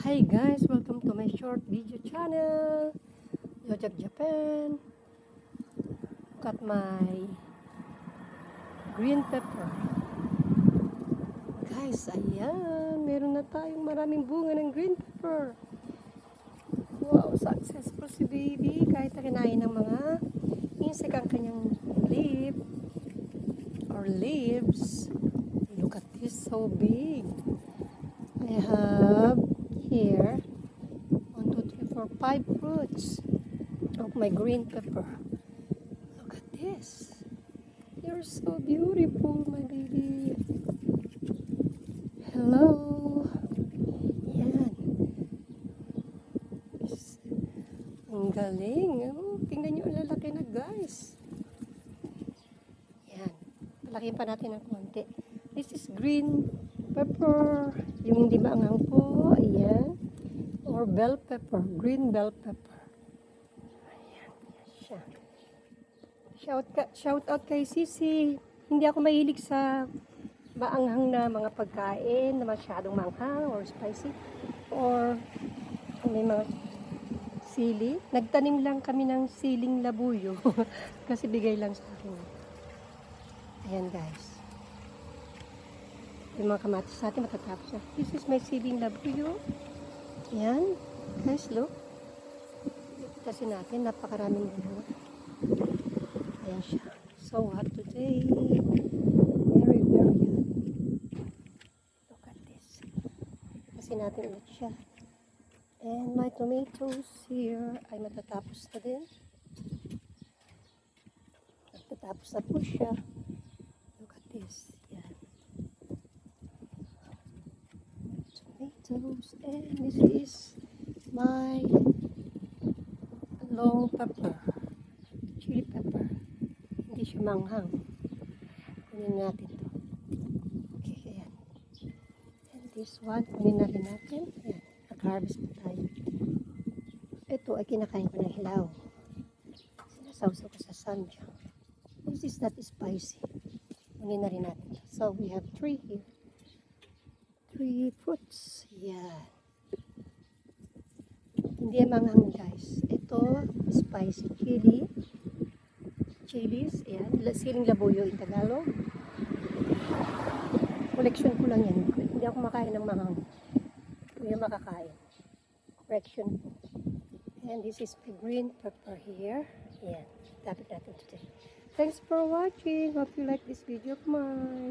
Hi guys, welcome to my short video channel, Yojak Japan. Look at my green pepper. Guys, ayan, meron na tayong maraming bunga ng green pepper. Wow, successful si baby. Kahit na kinain ng mga insect ang kanyang leaf or leaves. Look at this, so big. I have here 1, 2, 3, 4, 5 fruits of my green pepper. Look at this. You're so beautiful, my baby. Hello. Yan. Ang galing. Oh, tingnan nyo, ang lalaki na, guys. Yan. Palakihin pa natin ng konti. This is green pepper. Yung hindi maanghang po. Ayan. Or bell pepper. Green bell pepper. Ayan. Siya. Shout out kay Sisi. Hindi ako mahilig sa maanghang na mga pagkain na masyadong manghang or spicy. Or may mga sili. Nagtanim lang kami ng siling labuyo. Kasi bigay lang sa akin. Ayan guys. Yung mga kamatis natin matatapos na. This is my siling labuyo. Ayan. Guys, look. Kasi natin, napakaraming bunga. Ayan siya. So hot today. Very, very hot. Look at this. Kasi natin ulit siya. And my tomatoes here ay matatapos na din. Matatapos na po siya. Look at this. Yan. Tomatoes. And this is my long pepper. Chili pepper. Hindi siya manghang. Kunin natin to. Okay, ayan. And this one, kunin na rin natin. Ayan. Nag-harvest na tayo. Ito ay kinakain ko ng hilaw. Sinasawsaw ko sa samjang. This is not spicy. Kunin na rin natin. So we have 3 here. 3 fruits. Yan. Hindi manghang guys. Ito, spicy chili. Chilies. Ayan. Siling labuyo in Tagalog. Collection ko lang yan. Hindi ako makain ng manghang. Hindi makakain. Correction po. And this is my green pepper here. Ayan. Tapit natin today. Thanks for watching. Hope you like this video of mine.